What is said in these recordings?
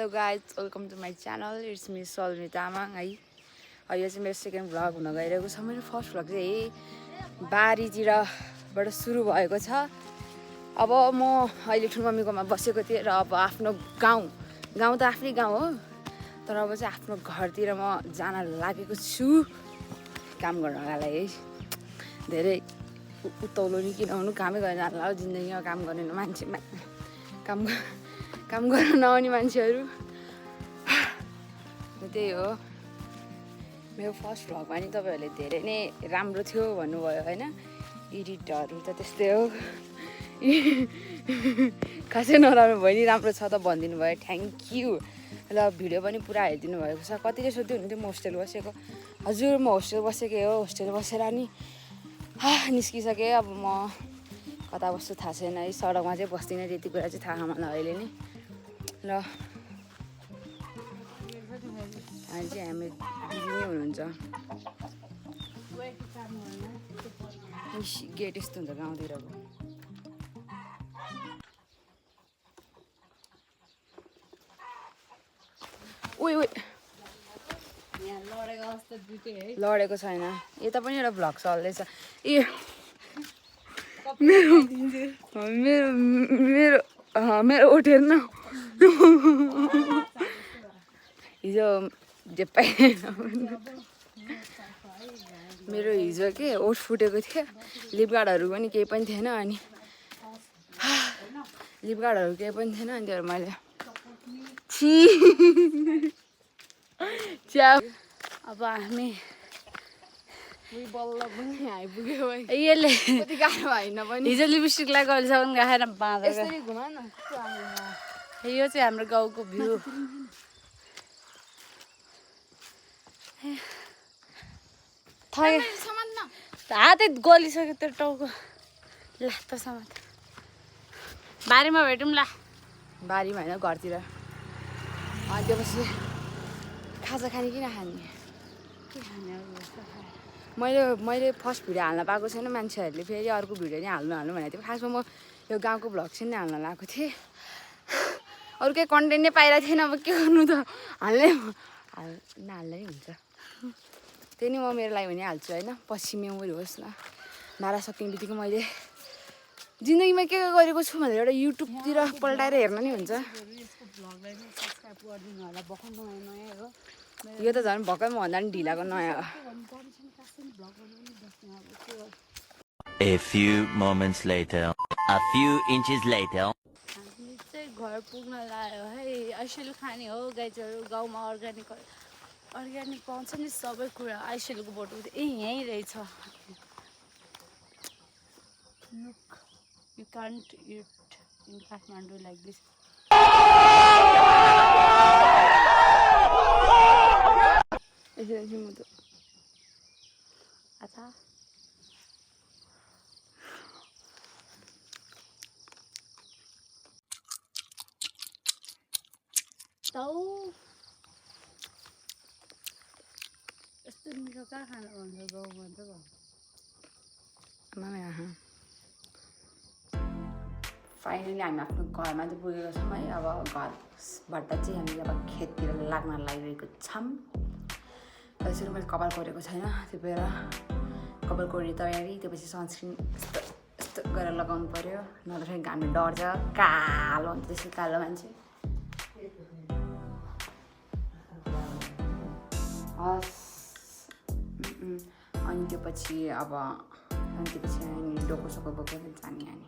Hello guys welcome to my channel it's me Salmi Tamang है। यो चाहिँ मेरो सेकेन्ड भ्लग हुन गइरहेको छ। मेरो फर्स्ट भ्लग चाहिँ बारीतिरबाट सुरु भएको छ। अब म अहिले ठुलो मम्मीकोमा बसेको थिएँ र अब आफ्नो गाउँ त आफ्नै गाउँ हो, तर अब चाहिँ आफ्नो घरतिर म जान लागेको छु काम गर्नका लागि है। धेरै उत्ताउलो नि किन हुनु, कामै गर्न होला जिन्दगीमा, काम गर्ने मान्छे काम गर्न नआउने मान्छेहरू। त्यही हो मेरो फर्स्ट भ्लगमा नि तपाईँहरूले धेरै नै राम्रो थियो भन्नुभयो होइन। एडिटहरू त त्यस्तै हो, खासै नराम्रो भयो नि राम्रो छ त भनिदिनु भयो, थ्याङ्क यू। ल भिडियो पनि पुरा हेरिदिनु भएको छ। कतिले सोध्दै हुनुहुन्थ्यो म होस्टेल बसेको, हजुर म होस्टेल बसेकै हो। होस्टेल बसेर नि निस्किसकेँ। अब म कता बस्छु थाहा छैन है, सडकमा चाहिँ बस्दिनँ त्यति कुरा चाहिँ थाहा मलाई अहिले नै। ल अहिले चाहिँ हामी दिदी नै हुनुहुन्छ। गेट यस्तो हुन्छ गाउँतिरको। लडेको छैन, यता पनि एउटा भ्लग चल्दैछ। ए मेरो उठेर न हिजो मेरो हिजो के ओठ फुटेको थियो, लिपगार्डहरू पनि केही पनि थिएन। अनि लिपगार्डहरू केही पनि थिएन। अनि त्यो मैले अब हामी यसले हिजो लिपस्टिक लगाएको अहिलेसम्म गाएर बाँधेर। यो चाहिँ हाम्रो गाउँको भ्यू। हातै गलिसक्यो त्यो टाउको। ल त समात बारीमा भेटौँ ल। बारीमा होइन घरतिर। अनि त्यसपछि खाजा खाने किन खाने, के खाने मैले फर्स्ट भिडियो हाल्न पाएको छैन। मान्छेहरूले फेरि अर्को भिडियो नै हाल्नु भनेको थियो। खासमा म यो गाउँको भ्लग चाहिँ नै हाल्न लगाएको थिएँ। अरू केही कन्टेन्ट नै पाइरहेको थिएन। अब के गर्नु त, नहाल्दै हुन्छ। त्यही नि म मेरो लागि भने हाल्छु होइन, पछि मेमोरी होस् न। नारा सक्ने बित्तिकै मैले जिन्दगीमा के गरेको छु भनेर एउटा युट्युबतिर पल्टाएर हेर्न नि हुन्छ। यो त झन् भर्खर भन्दा पनि ढिलाको नयाँ हो। A few moments later, a few inches later. हामी चाहिँ घर पुग्न लाग्यो है। आइसोल खाने हो गाइजहरू। गाउँमा अर्ग्यानिक पाउँछ नि सबै कुरा। आइसोलको बोटो यहीँ रहेछ। Look you can't it in Kathmandu like this. म त अच्छा यस्तो मिठो कहाँ खानु भन्छ गाउँमा त भयो। फाइनली हामी आफ्नो घरमा चाहिँ पुगेको छौँ है। अब घरबाट चाहिँ हामी अब खेततिर लाग्न लागिरहेको छौँ। त्यसरी मैले कपाल कोरेको छैन, त्यो भएर कपाल कोर्ने तयारी। त्यसपछि सनस्क्रिन यस्तो गरेर लगाउनु पऱ्यो, नत्र फेरि घामले डढ्छ, कालो हुन्छ त्यसै कालो मान्छे। अनि त्यो पछि हामी डोकोसोको बोकेर जाने हामी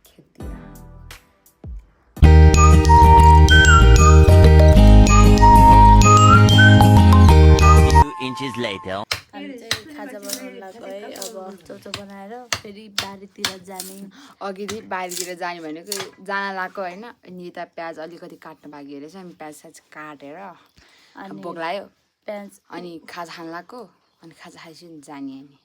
खेततिर। Inches later. हामी चाहिँ खाजा बनाउनु लाग्यो है। अब चौचो बनाएर फेरि बारीतिर जाने। अघि बारीतिर जाने भनेको जान लाग्यो होइन। अनि यता प्याज अलिकति काट्नु बाँकी रहेछ। हामी प्याज काटेर बोक्लायो प्याज, अनि खाजा खान लाग्यो। अनि खाजा खाएपछि जाने हामी।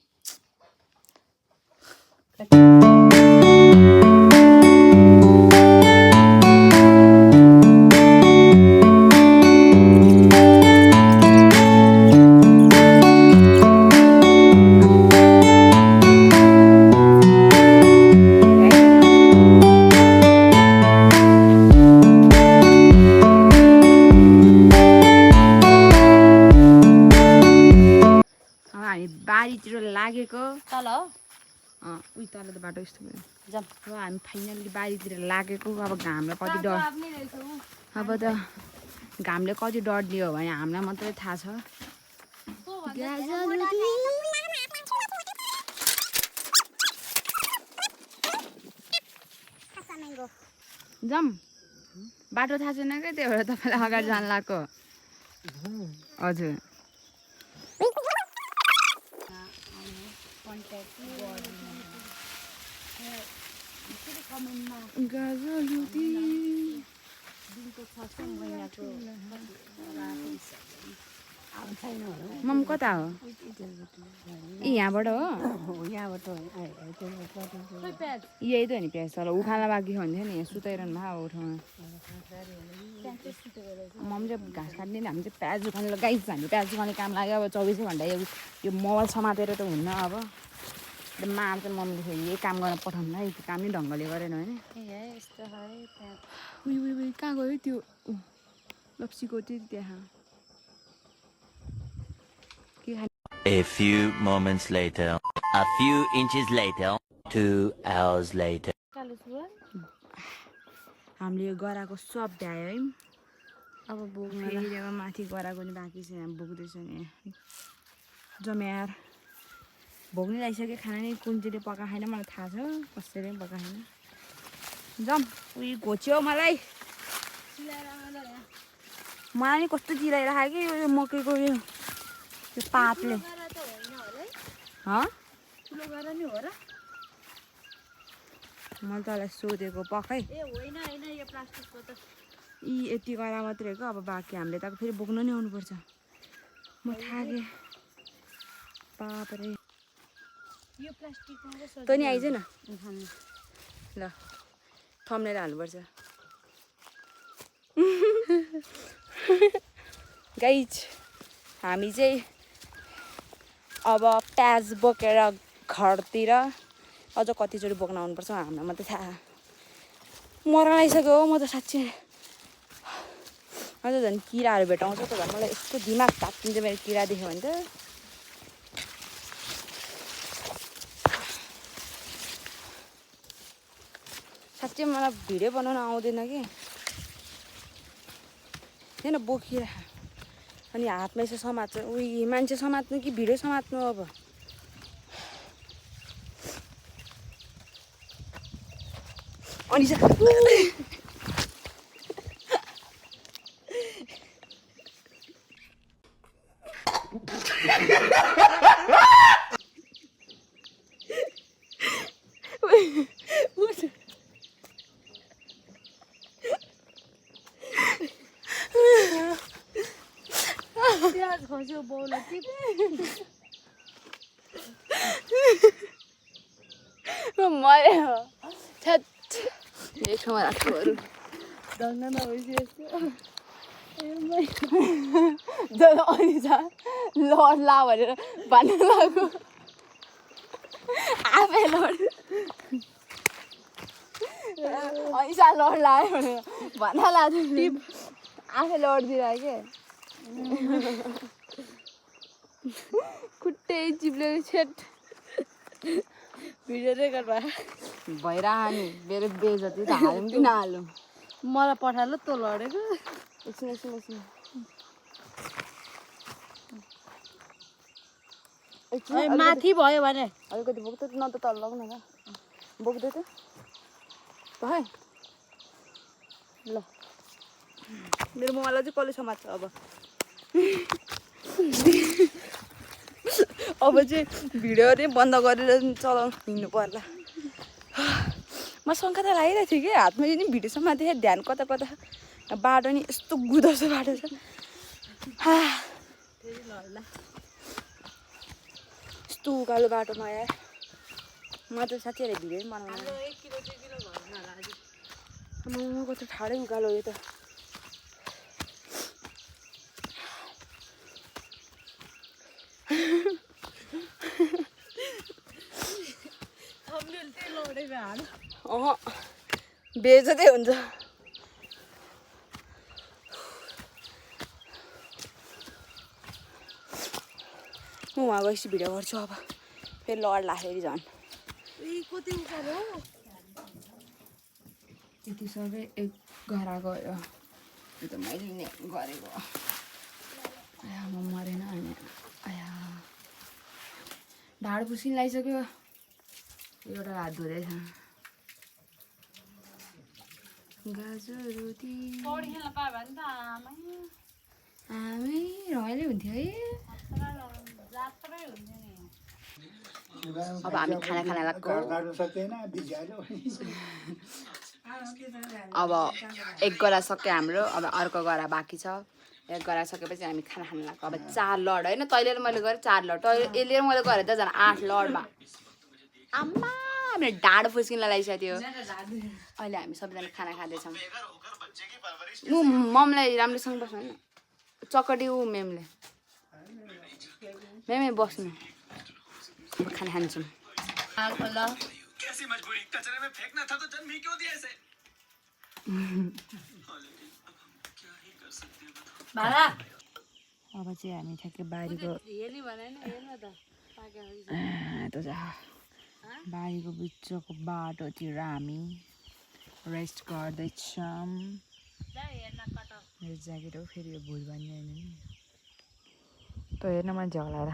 उही तल त बाटो यस्तो भयो जाम अब हामी फाइनली बारीतिर लागेको अब घामलाई कति डर अब त घामले कति डर दियो भने हामीलाई मात्रै थाहा छ जाम बाटो थाहा छैन क्या त्यही भएर तपाईँलाई अगाडि जानु लाग्यो हजुर मम कता हो ए यहाँबाट हो यही त हो नि प्याज तर उखाल्न बाँकी हो भने नि यहाँ सुताइरहनु भएको अब ठाउँमा मम चाहिँ घाँस काट्ने हामी चाहिँ प्याज उखाल्ने गाइस हामी प्याज उखाल्ने काम लाग्यो अब 24 घन्टा यो मोबाइल समातेर त हुन्न अब मार चाहिँ मम्मीले फेरि यही काम गर्न पठाउनु है त्यो काम नै ढङ्गले गरेन होइन उयो कहाँ गयो त्यो लप्सीको त्यो त्यहाँ A few moments later. A few inches later. 2 hours later. हामीले यो गराको सब भ्यायो है अब फेरि अब माथि गराको नि बाँकी छ यहाँ बोक्दैछ नि जम्यार भोग्नै लागिसक्यो खाना नि कुन चाहिँले पकाएको छैन मलाई थाहा छ कसैले पनि पकाएको छैन जम उयो घोच्यो मलाई मलाई नि कस्तो चिलाइरहेको कि यो मकैको यो पातले मैले तँलाई सोधेको पकाइ यी यति गरा मात्रै हो अब बाँकी हामीले त फेरि बोक्नु नि आउनुपर्छ म थाकेँ बापरे तँ नि आइज न ल थम्नेर हाल्नुपर्छ गाइज हामी चाहिँ अब प्याज बोकेर घरतिर अझ कतिचोटि बोक्न आउनुपर्छ हामीलाई मात्रै थाहा मरण आइसक्यो हो म त साँच्चै अझ झन् किराहरू भेटाउँछ त झन् मलाई यस्तो दिमाग तात्तिन्छ मेरो किरा देख्यो भने त साँच्चै मलाई भिडियो बनाउन आउँदैन कि होइन बोकिरा अनि हातमा यसो समात्छ उयो मान्छे समात्नु कि भिडियो समात्नु अब अनि मर्यो ठाउँमा राख्नुहरू ढङ्ग नभइसकेको अनि लड्ला भनेर भन्नु लाग्यो आफै लड अनि लड्ला भनेर भन्न लाग्यो आफै लडिदिएर के खुट्टै चिप्लेको छेट भिडियो रेकर्ड भइरह नि मेरो बेइज्जती त हालौँ कि नहालौँ मलाई पठालो तँ लडेको एकछिन माथि भयो भने अलिकति बोक्दै न त तल लग्न ल बोक्दै त भयो ल मेरो मोबाइललाई चाहिँ कसले समात्छ अब चाहिँ भिडियो नै बन्द गरेर चलाउनु हिँड्नु पर्ला म शङ्का त लागिरहेको थिएँ कि हातमा नि भिडियो समातेँ ध्यान कता कता बाटो नि यस्तो गुदोसो बाटो छ यस्तो उकालो बाटोमा यार म त साथीहरूले भिडियो पनि बनाउनु कस्तो ठाडै उकालो यो त बेइज्जतै हुन्छ म उहाँ गएपछि भिडियो गर्छु अब फेरि लड्ला फेरि झन् त्यति सबै एक घरा गयो अन्त मैले नै गरेको आया म मरेन अनि आया ढाड पुसिन लगाइसक्यो एउटा हात धुँदैछ गाजरती आमै रमाइलो हुन्थ्यो है अब हामी खाना लाग्छ अब एक गरा सक्यो हाम्रो अब अर्को गरा बाँकी छ एक गरा सकेपछि हामी खाना खान लाग्छ अब 4 लड होइन तैँले र मैले गरेँ 4 लड यसले र मैले गरेँ त झन् 8 लडमा आम्मा मेरो ढाड फुस्किन लगाइसक्यो अहिले हामी सबैजना खाना खाँदैछौँ ऊ ममलाई राम्रोसँग बस्नु होइन चकटी ऊ मेमले मेमे बस्नु अब खाना खान्छौँ ल अब चाहिँ हामी ठ्याक्कै बारीको बारीको बिचको बाटोतिर हामी रेस्ट गर्दैछौँ मेरो ज्याकेट हो फेरि यो भुल बनिँदैन नि त हेर्न मान्छे हलाएर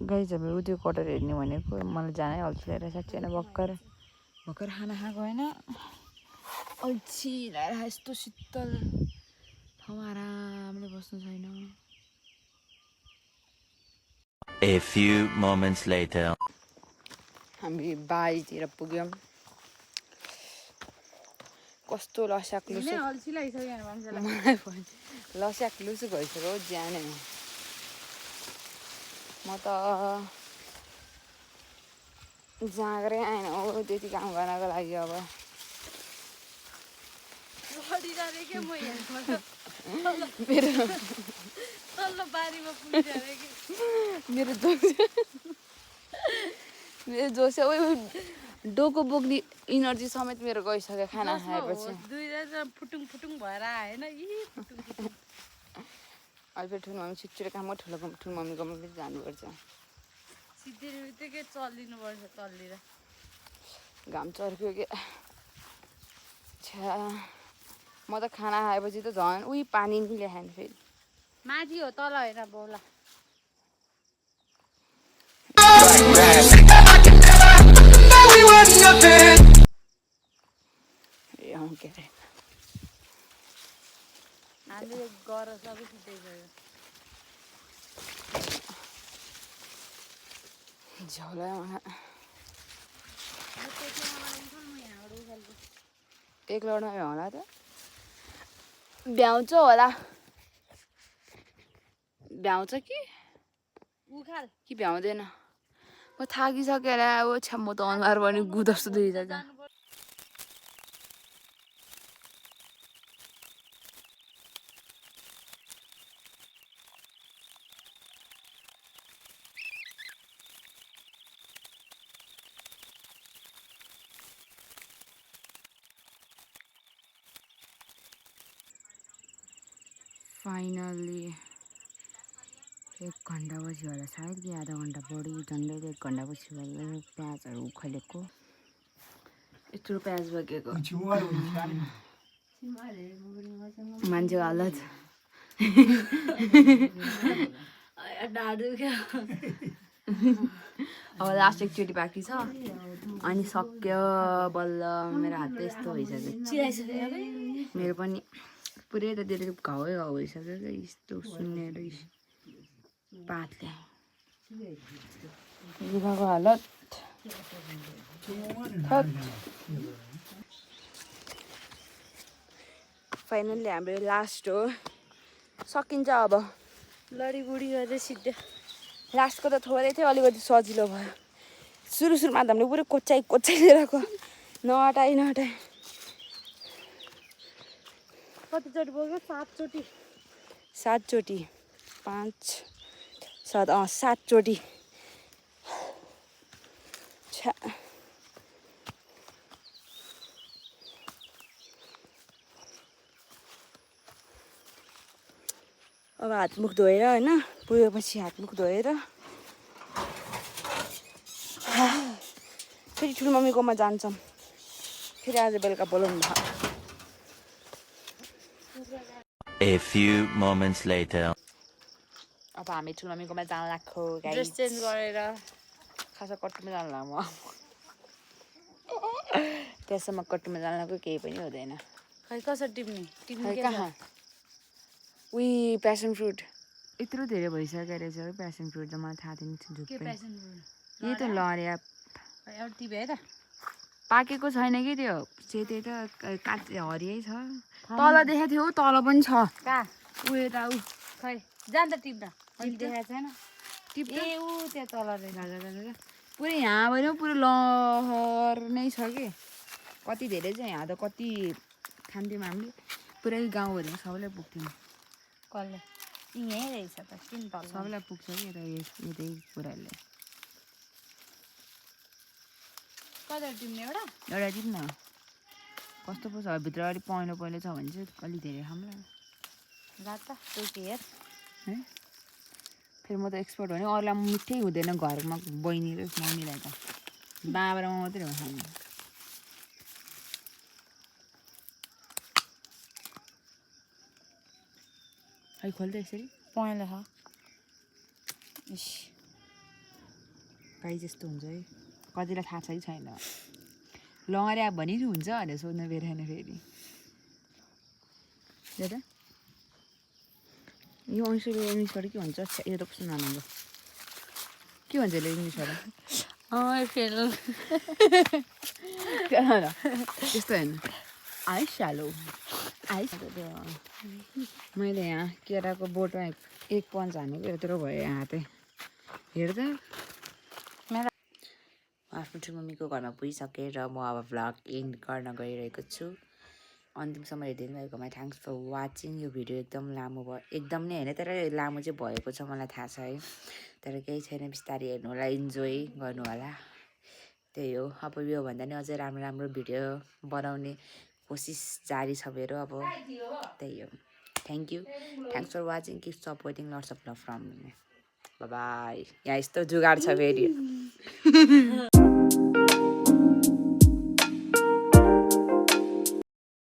गाई जब उ त्यो कटर हेर्ने भनेको मलाई जानै अल्छी लगाएर साँच्चै नै भर्खर खाना खाएको होइन अल्छी लगाएर यस्तो शीतल ठाउँमा आरामले बस्नु छैन A few moments later. हामी बारीतिर पुग्यौँ कस्तो लस्याक लुसु लस्याक लुसु भइसक्यो ज्यानै म त जाँगरै आएन हो त्यति काम गर्नको लागि अब मेरो जोस डोको बोक्ने इनर्जी समेत मेरो गइसक्यो खाना खाएपछि फुटुङ फुटुङ भएर आएन अहिले फेरि ठुलो मम्मी छिटो काम ठुलो मम्मीकोमा पनि जानुपर्छ सिद्धि बित्तिकै चलिनुपर्छ तल्लिएर घाम चर्क्यो कि छ्या म त खाना खाएपछि त झन् उही पानी नि ल्याएन फेरि माथि हो तल होइन बौला ए के अरे हामीले गर सबै छिटै गयो झोला एक लडमा होला त भ्याउँछ होला भ्याउँछ कि उखाल कि भ्याउँदैन म थाकिसकेर अब छ्या म त अनुहार पनि गुदस्तो दुइसक्यो फाइनली 1 घन्टापछि होला सायद कि आधा घन्टा बढी झन्डै 1 घन्टापछि होला प्याजहरू उखालेको यत्रो प्याज बोकेको मान्छेको हालत अब लास्ट एकचोटि बाँकी छ अनि सक्यो बल्ल मेरो हात त यस्तो भइसक्यो मेरो पनि पुरै त त्यो घाउ भइसक्यो क्या यस्तो सुन्नेर पातले लुगाको हालत फाइनल्ली हाम्रो लास्ट हो सकिन्छ अब लडीबुडी गर्दै सिद्धि लास्टको त थोरै थियो अलिकति सजिलो भयो सुरुमा त हामीले पुरै कोच्याइ लिएर गएको नहटाइ कतिचोटि बोल्यो 7 चोटि 5 7 चोटि छ्या अब हातमुख धोएर होइन पुगेपछि हातमुख धोएर फेरि ठुलो मम्मीकोमा जान्छौँ फेरि आज बेलुका बोलाउनु भयो A few moments later. अब हामी ठुलो मम्मीकोमा जान लाग्छौँ ड्रेस चेन्ज गरेर खासा कट्टुमा जानु लाग्छ म त्यसमा कट्टुमा जान लाग्यो केही पनि हुँदैन खै कसरी टिप्ने टिप्ने खै के कहाँ उही प्यासन फ्रुट यत्रो धेरै भइसक्यो रहेछ है प्यासन फ्रुट त मलाई थाहा थिएन के झुप्पै प्यासन यही त लड्या एउटा टिपे है त पाकेको छैन कि त्यो सेतै त काट हरियै छ तल देखाएको थियो तल पनि छ कहाँ ऊ यता ऊ खै जान त टिप्न अहिले देखाएको छैन टिप ए ऊ त्यहाँ तल रहेछ पुरै यहाँ होइन पुरै लहर नै छ कि कति धेरै छ यहाँ त कति खान्थ्यौँ हामीले पुरै गाउँभरि सबैलाई पुग्थ्यौँ कसले यहीँ रहेछ त किन तल सबैलाई पुग्छ कि यता यतै कुराहरूले कता टिप्ने एउटा एउटा टिप न कस्तो पो छ भित्र अलिक पहेँलो पहेँलो छ भने चाहिँ अलिक धेरै खाउँला रात त त्यो हेर है फेरि म त एक्सपर्ट हो नि अरूलाई मिठै हुँदैन घरमा बहिनी र मम्मीलाई त बाबा र म मात्रै हो खानु खै खोल्दै यसरी पहेँलो छ इस गाई जस्तो हुन्छ है कतिलाई थाहा छ कि छैन लहरे अब भने हुन्छ भनेर सोध्नु बेरेन फेरि हेर यो अंशुले इङ्ग्लिसबाट के भन्छ यो त कस्तो नराम्रो के भन्छ यसले इङ्ग्लिसबाट फेल त्यस्तो होइन आई स्यालो आई मैले यहाँ केराको बोटमा एक पन्च हानेको यत्रो भयो यहाँ हातै हेर्दा मेरो आफ्नो ठुलो मम्मीको घरमा पुगिसकेँ र म अब भ्लग एन्ड गर्न गइरहेको छु अन्तिमसम्म हेरिदिनु भएकोमा थ्याङ्क्स फर वाचिङ यो भिडियो एकदम लामो भयो एकदम नै होइन तर लामो चाहिँ भएको छ मलाई थाहा छ है तर केही छैन बिस्तारै हेर्नु होला इन्जोय गर्नु होला त्यही हो अब योभन्दा नि अझै राम्रो राम्रो भिडियो बनाउने कोसिस जारी छ मेरो अब त्यही हो thank you thanks for watching keep supporting lots of love from bye यहाँ यस्तो जुगाड छ फेरि